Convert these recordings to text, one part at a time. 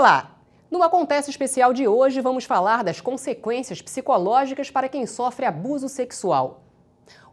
Olá! No Acontece Especial de hoje, vamos falar das consequências psicológicas para quem sofre abuso sexual.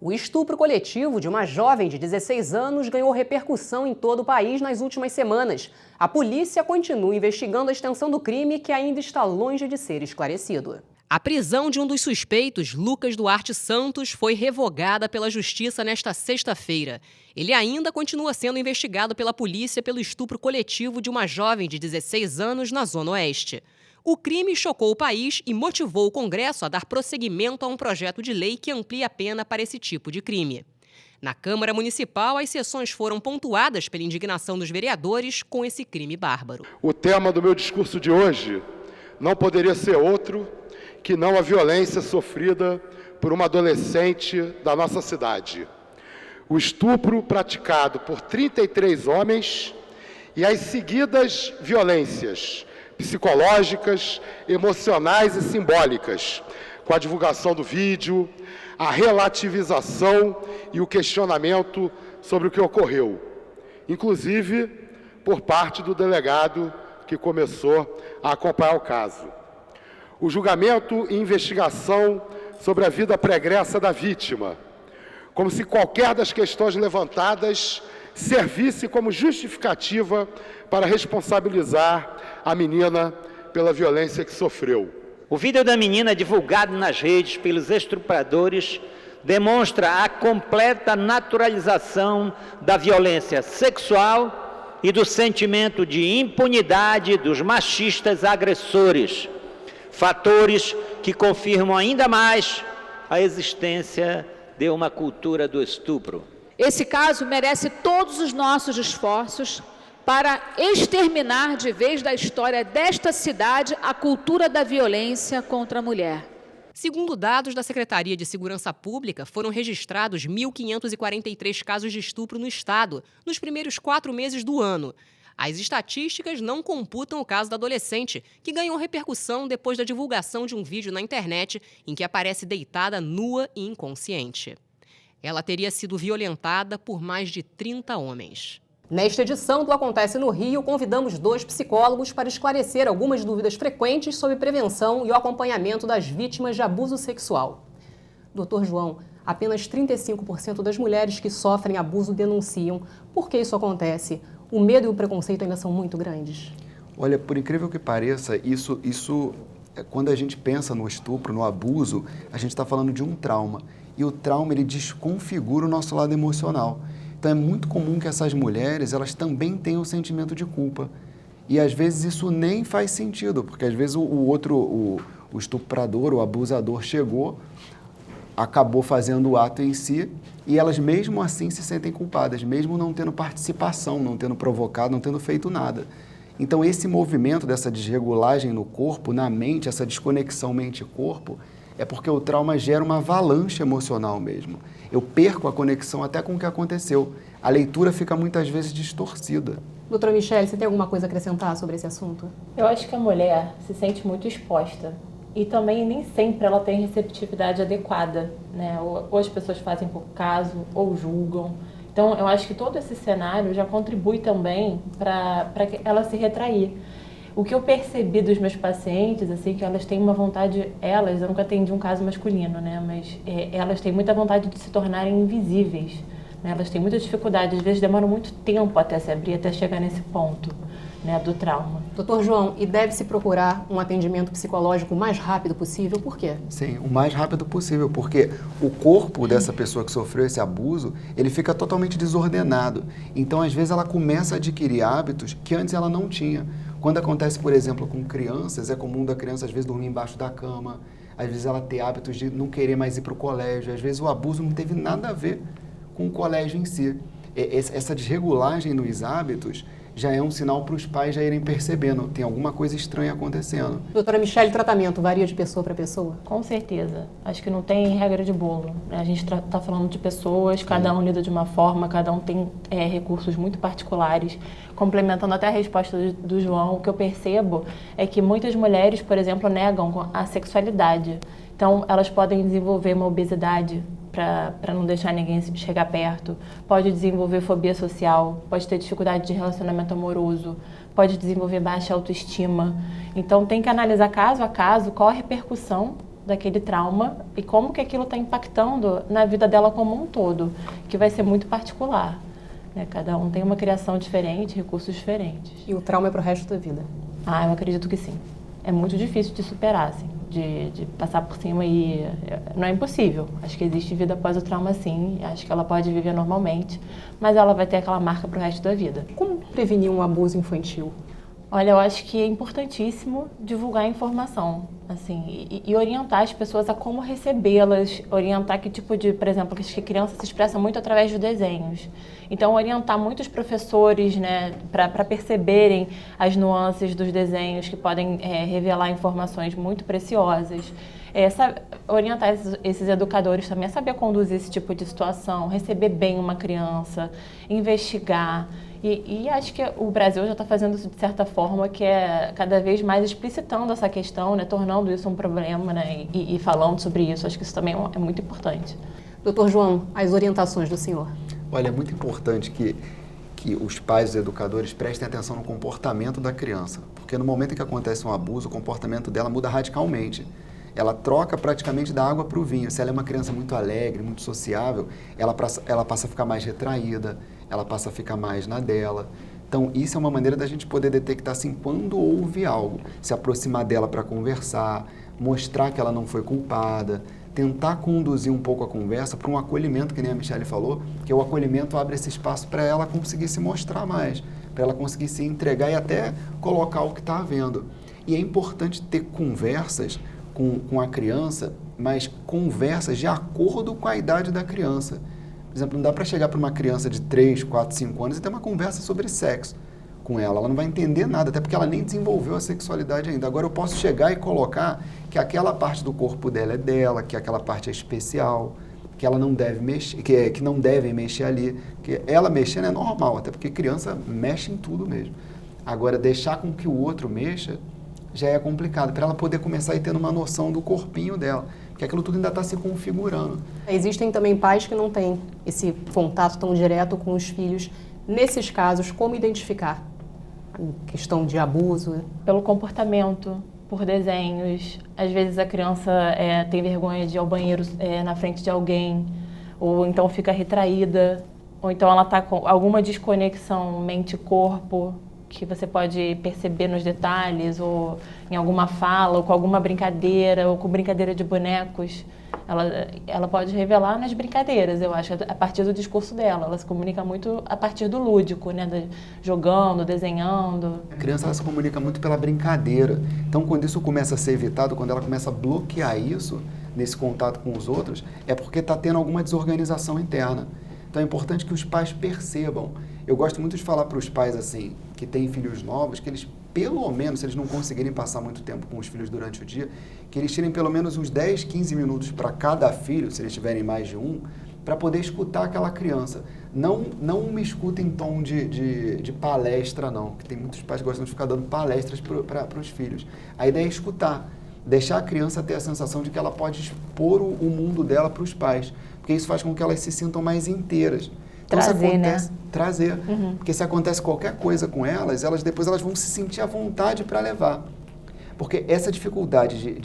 O estupro coletivo de uma jovem de 16 anos ganhou repercussão em todo o país nas últimas semanas. A polícia continua investigando a extensão do crime, que ainda está longe de ser esclarecido. A prisão de um dos suspeitos, Lucas Duarte Santos, foi revogada pela Justiça nesta sexta-feira. Ele ainda continua sendo investigado pela polícia pelo estupro coletivo de uma jovem de 16 anos na Zona Oeste. O crime chocou o país e motivou o Congresso a dar prosseguimento a um projeto de lei que amplia a pena para esse tipo de crime. Na Câmara Municipal, as sessões foram pontuadas pela indignação dos vereadores com esse crime bárbaro. O tema do meu discurso de hoje não poderia ser outro que não a violência sofrida por uma adolescente da nossa cidade. O estupro praticado por 33 homens e as seguidas violências psicológicas, emocionais e simbólicas, com a divulgação do vídeo, a relativização e o questionamento sobre o que ocorreu, inclusive por parte do delegado que começou a acompanhar o caso. O julgamento e investigação sobre a vida pregressa da vítima, como se qualquer das questões levantadas servisse como justificativa para responsabilizar a menina pela violência que sofreu. O vídeo da menina divulgado nas redes pelos estupradores demonstra a completa naturalização da violência sexual e do sentimento de impunidade dos machistas agressores, fatores que confirmam ainda mais a existência de uma cultura do estupro. Esse caso merece todos os nossos esforços para exterminar de vez da história desta cidade a cultura da violência contra a mulher. Segundo dados da Secretaria de Segurança Pública, foram registrados 1.543 casos de estupro no estado nos primeiros 4 meses do ano. As estatísticas não computam o caso da adolescente, que ganhou repercussão depois da divulgação de um vídeo na internet em que aparece deitada nua e inconsciente. Ela teria sido violentada por mais de 30 homens. Nesta edição do Acontece no Rio, convidamos 2 psicólogos para esclarecer algumas dúvidas frequentes sobre prevenção e o acompanhamento das vítimas de abuso sexual. Dr. João, apenas 35% das mulheres que sofrem abuso denunciam. Por que isso acontece? O medo e o preconceito ainda são muito grandes? Olha, por incrível que pareça, quando a gente pensa no estupro, no abuso, a gente está falando de um trauma. E o trauma, ele desconfigura o nosso lado emocional. Então é muito comum que essas mulheres, elas também tenham o sentimento de culpa. E às vezes isso nem faz sentido, porque às vezes o estuprador, o abusador chegou, acabou fazendo o ato em si, e elas mesmo assim se sentem culpadas, mesmo não tendo participação, não tendo provocado, não tendo feito nada. Então esse movimento dessa desregulagem no corpo, na mente, essa desconexão mente-corpo, é porque o trauma gera uma avalanche emocional mesmo. Eu perco a conexão até com o que aconteceu. A leitura fica muitas vezes distorcida. Doutora Michele, você tem alguma coisa a acrescentar sobre esse assunto? Eu acho que a mulher se sente muito exposta. E também nem sempre ela tem receptividade adequada, né? Ou as pessoas fazem pouco caso, ou julgam. Então, eu acho que todo esse cenário já contribui também para ela se retrair. O que eu percebi dos meus pacientes, assim, que elas têm uma vontade, eu nunca atendi um caso masculino, né? Mas elas têm muita vontade de se tornarem invisíveis, né? Elas têm muita dificuldade, às vezes demoram muito tempo até se abrir, até chegar nesse ponto, né, do trauma. Doutor João, e deve-se procurar um atendimento psicológico o mais rápido possível? Por quê? Sim, o mais rápido possível, porque o corpo dessa pessoa que sofreu esse abuso, ele fica totalmente desordenado. Então, às vezes, ela começa a adquirir hábitos que antes ela não tinha. Quando acontece, por exemplo, com crianças, é comum da criança, às vezes, dormir embaixo da cama, às vezes ela ter hábitos de não querer mais ir para o colégio, às vezes o abuso não teve nada a ver com o colégio em si. Essa desregulagem nos hábitos já é um sinal para os pais já irem percebendo, tem alguma coisa estranha acontecendo. Doutora Michele, tratamento varia de pessoa para pessoa? Com certeza. Acho que não tem regra de bolo. A gente está falando de pessoas, cada um lida de uma forma, cada um tem recursos muito particulares. Complementando até a resposta do João, o que eu percebo é que muitas mulheres, por exemplo, negam a sexualidade. Então, elas podem desenvolver uma obesidade para não deixar ninguém chegar perto, pode desenvolver fobia social, pode ter dificuldade de relacionamento amoroso, pode desenvolver baixa autoestima. Então tem que analisar caso a caso qual a repercussão daquele trauma e como que aquilo está impactando na vida dela como um todo, que vai ser muito particular, né? Cada um tem uma criação diferente, recursos diferentes. E o trauma é para o resto da vida? Ah, eu acredito que sim. É muito difícil de superar, assim, de passar por cima e não é impossível. Acho que existe vida após o trauma, sim. Acho que ela pode viver normalmente, mas ela vai ter aquela marca para o resto da vida. Como prevenir um abuso infantil? Olha, eu acho que é importantíssimo divulgar a informação, assim, e orientar as pessoas a como recebê-las, orientar que tipo de, por exemplo, que a criança se expressa muito através de desenhos. Então, orientar muitos professores, né, para perceberem as nuances dos desenhos que podem revelar informações muito preciosas. Orientar esses educadores também a saber conduzir esse tipo de situação, receber bem uma criança, investigar. E acho que o Brasil já está fazendo isso de certa forma, que é cada vez mais explicitando essa questão, né, tornando isso um problema, né, e falando sobre isso. Acho que isso também é muito importante. Doutor João, as orientações do senhor? Olha, é muito importante que os pais e os educadores prestem atenção no comportamento da criança, porque no momento em que acontece um abuso, o comportamento dela muda radicalmente. Ela troca praticamente da água para o vinho. Se ela é uma criança muito alegre, muito sociável, ela passa a ficar mais retraída, ela passa a ficar mais na dela. Então, isso é uma maneira da gente poder detectar assim, quando houve algo, se aproximar dela para conversar, mostrar que ela não foi culpada, tentar conduzir um pouco a conversa para um acolhimento, que nem a Michele falou, que o acolhimento abre esse espaço para ela conseguir se mostrar mais, para ela conseguir se entregar e até colocar o que está havendo. E é importante ter conversas com a criança, mas conversas de acordo com a idade da criança. Por exemplo, não dá para chegar para uma criança de 3, 4, 5 anos e ter uma conversa sobre sexo com ela. Ela não vai entender nada, até porque ela nem desenvolveu a sexualidade ainda. Agora eu posso chegar e colocar que aquela parte do corpo dela é dela, que aquela parte é especial, que ela não deve mexer, que não devem mexer ali. Que ela mexendo é normal, até porque criança mexe em tudo mesmo. Agora, deixar com que o outro mexa já é complicado, para ela poder começar a ir tendo uma noção do corpinho dela, porque aquilo tudo ainda está se configurando. Existem também pais que não têm esse contato tão direto com os filhos. Nesses casos, como identificar a questão de abuso? Pelo comportamento, por desenhos. Às vezes a criança tem vergonha de ir ao banheiro na frente de alguém, ou então fica retraída, ou então ela está com alguma desconexão mente-corpo, que você pode perceber nos detalhes, ou em alguma fala, ou com alguma brincadeira, ou com brincadeira de bonecos. Ela pode revelar nas brincadeiras, eu acho, a partir do discurso dela. Ela se comunica muito a partir do lúdico, né? Jogando, desenhando. A criança ela se comunica muito pela brincadeira. Então, quando isso começa a ser evitado, quando ela começa a bloquear isso, nesse contato com os outros, é porque está tendo alguma desorganização interna. Então, é importante que os pais percebam. Eu gosto muito de falar para os pais, assim, que têm filhos novos, que eles, pelo menos, se eles não conseguirem passar muito tempo com os filhos durante o dia, que eles tirem pelo menos uns 10, 15 minutos para cada filho, se eles tiverem mais de um, para poder escutar aquela criança. Não me escuta em tom de palestra, não, que tem muitos pais que gostam de ficar dando palestras para os filhos. A ideia é escutar, deixar a criança ter a sensação de que ela pode expor o mundo dela para os pais, porque isso faz com que elas se sintam mais inteiras. Então, trazer, né? Trazer. Uhum. Porque se acontece qualquer coisa com elas, depois elas vão se sentir à vontade para levar. Porque essa dificuldade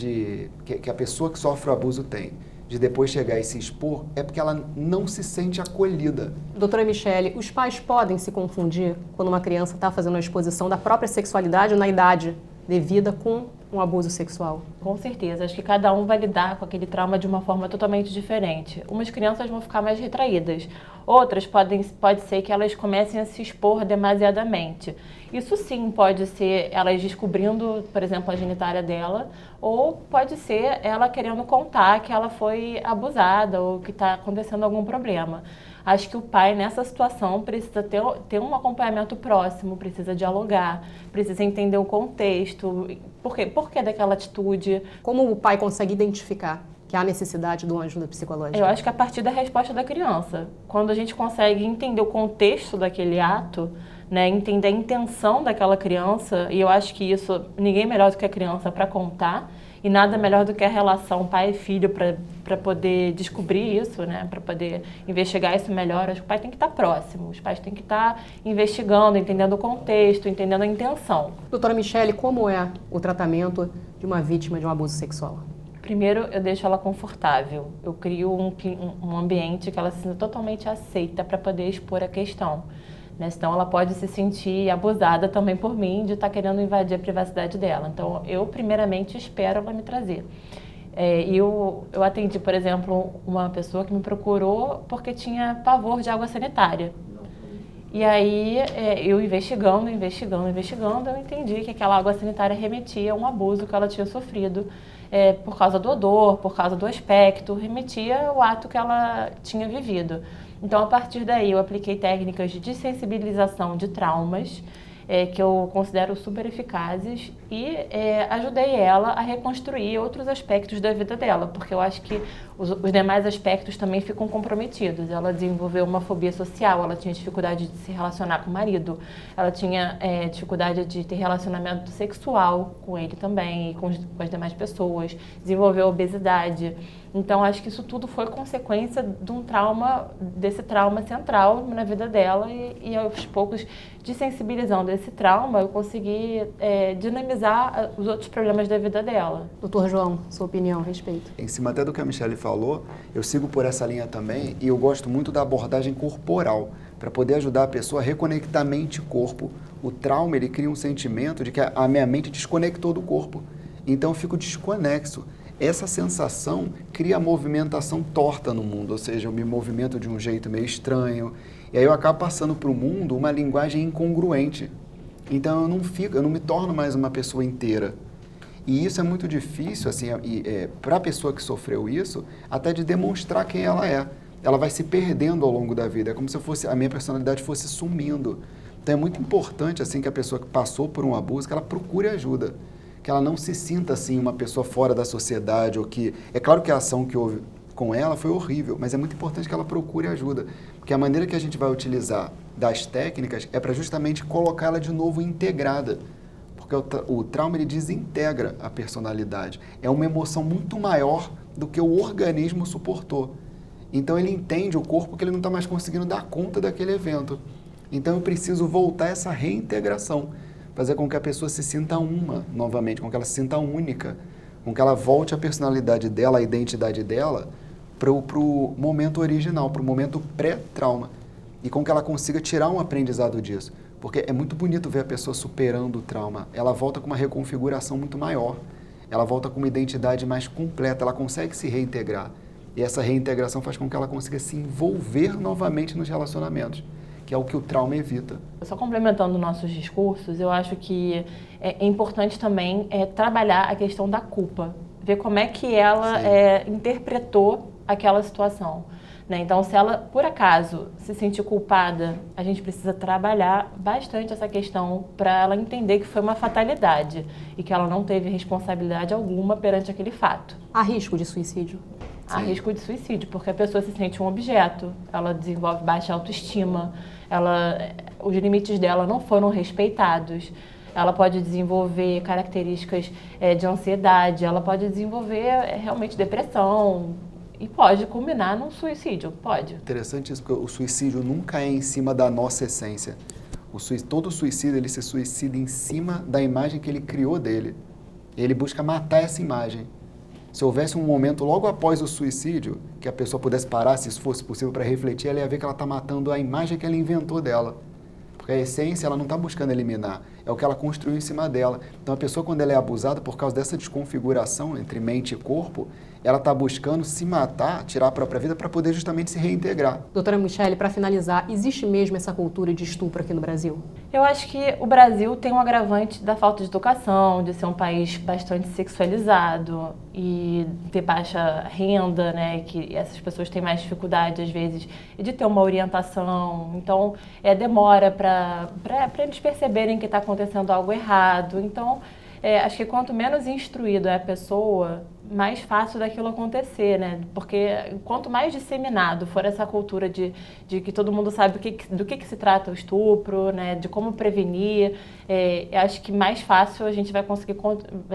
que a pessoa que sofre o abuso tem, de depois chegar e se expor, é porque ela não se sente acolhida. Doutora Michele, os pais podem se confundir quando uma criança está fazendo a exposição da própria sexualidade na idade devida com um abuso sexual? Com certeza. Acho que cada um vai lidar com aquele trauma de uma forma totalmente diferente. Umas crianças vão ficar mais retraídas. Outras pode ser que elas comecem a se expor demasiadamente. Isso sim pode ser elas descobrindo, por exemplo, a genitália dela, ou pode ser ela querendo contar que ela foi abusada ou que está acontecendo algum problema. Acho que o pai, nessa situação, precisa ter um acompanhamento próximo, precisa dialogar, precisa entender o contexto, por que daquela atitude. Como o pai consegue identificar que há necessidade de uma ajuda psicológica? Eu acho que a partir da resposta da criança. Quando a gente consegue entender o contexto daquele ato, né, entender a intenção daquela criança, e eu acho que isso ninguém melhor do que a criança para contar, E nada melhor do que a relação pai e filho para poder descobrir isso, né? Para poder investigar isso melhor. Acho que o pai tem que estar próximo, os pais têm que estar investigando, entendendo o contexto, entendendo a intenção. Doutora Michele, como é o tratamento de uma vítima de um abuso sexual? Primeiro, eu deixo ela confortável. Eu crio um ambiente que ela se sinta totalmente aceita para poder expor a questão. Né? Senão ela pode se sentir abusada também por mim de estar querendo invadir a privacidade dela. Então, eu primeiramente espero ela me trazer. Eu atendi, por exemplo, uma pessoa que me procurou porque tinha pavor de água sanitária. E aí, eu investigando, eu entendi que aquela água sanitária remetia a um abuso que ela tinha sofrido por causa do odor, por causa do aspecto, remetia ao ato que ela tinha vivido. Então, a partir daí, eu apliquei técnicas de desensibilização de traumas, que eu considero super eficazes, e ajudei ela a reconstruir outros aspectos da vida dela, porque eu acho que os demais aspectos também ficam comprometidos. Ela desenvolveu uma fobia social, ela tinha dificuldade de se relacionar com o marido, ela tinha dificuldade de ter relacionamento sexual com ele também e com as demais pessoas, desenvolveu obesidade. Então, acho que isso tudo foi consequência de um trauma, desse trauma central na vida dela e aos poucos, desensibilizando esse trauma, eu consegui dinamizar os outros problemas da vida dela. Doutor João, sua opinião a respeito? Em cima até do que a Michele falou, eu sigo por essa linha também e eu gosto muito da abordagem corporal, para poder ajudar a pessoa a reconectar mente e corpo. O trauma, ele cria um sentimento de que a minha mente desconectou do corpo, então eu fico desconexo. Essa sensação cria movimentação torta no mundo, ou seja, eu me movimento de um jeito meio estranho, e aí eu acabo passando para o mundo uma linguagem incongruente. Então eu não me torno mais uma pessoa inteira. E isso é muito difícil, assim, para a pessoa que sofreu isso, até de demonstrar quem ela é. Ela vai se perdendo ao longo da vida, é como se a minha personalidade fosse sumindo. Então é muito importante, assim, que a pessoa que passou por um abuso, que ela procure ajuda. Que ela não se sinta assim uma pessoa fora da sociedade, ou que... É claro que a ação que houve com ela foi horrível, mas é muito importante que ela procure ajuda, porque a maneira que a gente vai utilizar das técnicas é para justamente colocá-la de novo integrada, porque o trauma ele desintegra a personalidade, é uma emoção muito maior do que o organismo suportou. Então ele entende o corpo que ele não está mais conseguindo dar conta daquele evento. Então eu preciso voltar a essa reintegração, fazer com que a pessoa se sinta uma novamente, com que ela se sinta única, com que ela volte a personalidade dela, a identidade dela, para o momento original, para o momento pré-trauma, e com que ela consiga tirar um aprendizado disso. Porque é muito bonito ver a pessoa superando o trauma, ela volta com uma reconfiguração muito maior, ela volta com uma identidade mais completa, ela consegue se reintegrar, e essa reintegração faz com que ela consiga se envolver novamente nos relacionamentos, que é o que o trauma evita. Só complementando nossos discursos, eu acho que é importante também trabalhar a questão da culpa, ver como é que ela interpretou aquela situação. Né? Então, se ela, por acaso, se sentir culpada, a gente precisa trabalhar bastante essa questão para ela entender que foi uma fatalidade e que ela não teve responsabilidade alguma perante aquele fato. Há risco de suicídio? Há risco de suicídio, porque a pessoa se sente um objeto, ela desenvolve baixa autoestima, os limites dela não foram respeitados, ela pode desenvolver características de ansiedade, ela pode desenvolver realmente depressão e pode culminar num suicídio, pode. Interessante isso, porque o suicídio nunca é em cima da nossa essência. Todo suicídio, ele se suicida em cima da imagem que ele criou dele. Ele busca matar essa imagem. Se houvesse um momento logo após o suicídio, que a pessoa pudesse parar, se isso fosse possível, para refletir, ela ia ver que ela está matando a imagem que ela inventou dela. Porque a essência, ela não está buscando eliminar, é o que ela construiu em cima dela. Então, a pessoa, quando ela é abusada, por causa dessa desconfiguração entre mente e corpo, ela está buscando se matar, tirar a própria vida, para poder justamente se reintegrar. Doutora Michele, para finalizar, existe mesmo essa cultura de estupro aqui no Brasil? Eu acho que o Brasil tem um agravante da falta de educação, de ser um país bastante sexualizado e ter baixa renda, né, que essas pessoas têm mais dificuldade, às vezes, de ter uma orientação. Então, demora para eles perceberem que está acontecendo algo errado. Então, acho que quanto menos instruído é a pessoa, mais fácil daquilo acontecer, né? Porque quanto mais disseminado for essa cultura de que todo mundo sabe do que se trata o estupro, né? De como prevenir, acho que mais fácil a gente vai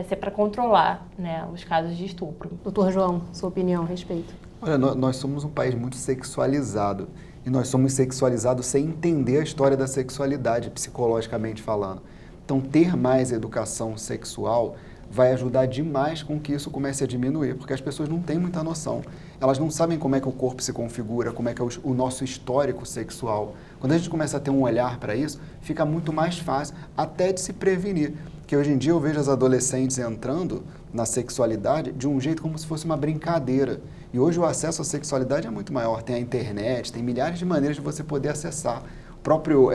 ser para controlar, né, os casos de estupro. Doutor João, sua opinião a respeito? Olha, nós somos um país muito sexualizado. E nós somos sexualizados sem entender a história da sexualidade, psicologicamente falando. Então, ter mais educação sexual vai ajudar demais com que isso comece a diminuir, porque as pessoas não têm muita noção. Elas não sabem como é que o corpo se configura, como é que é o nosso histórico sexual. Quando a gente começa a ter um olhar para isso, fica muito mais fácil até de se prevenir. Porque hoje em dia eu vejo as adolescentes entrando na sexualidade de um jeito como se fosse uma brincadeira. E hoje o acesso à sexualidade é muito maior. Tem a internet, tem milhares de maneiras de você poder acessar. O próprio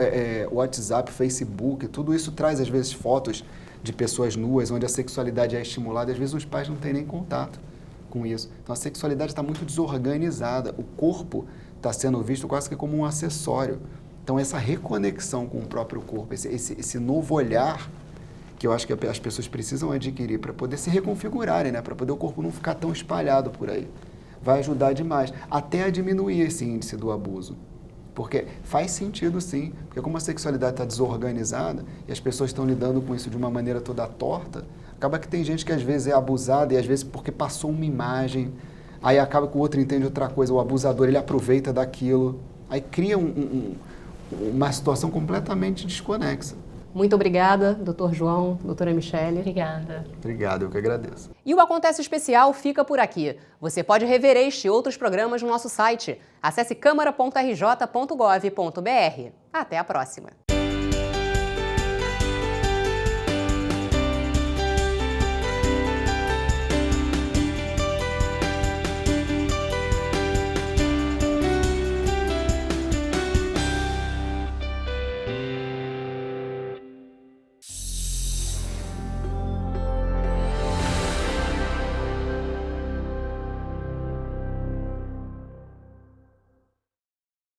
WhatsApp, Facebook, tudo isso traz às vezes fotos de pessoas nuas, onde a sexualidade é estimulada. Às vezes os pais não têm nem contato com isso. Então a sexualidade está muito desorganizada. O corpo está sendo visto quase que como um acessório. Então essa reconexão com o próprio corpo, esse novo olhar que eu acho que as pessoas precisam adquirir para poder se reconfigurarem, né? Para poder o corpo não ficar tão espalhado por aí. Vai ajudar demais, até a diminuir esse índice do abuso. Porque faz sentido sim, porque como a sexualidade está desorganizada e as pessoas estão lidando com isso de uma maneira toda torta, acaba que tem gente que às vezes é abusada e às vezes porque passou uma imagem, aí acaba que o outro entende outra coisa, o abusador ele aproveita daquilo, aí cria uma situação completamente desconexa. Muito obrigada, doutor João, doutora Michele. Obrigada. Obrigado, eu que agradeço. E o Acontece Especial fica por aqui. Você pode rever este e outros programas no nosso site. Acesse câmara.rj.gov.br. Até a próxima.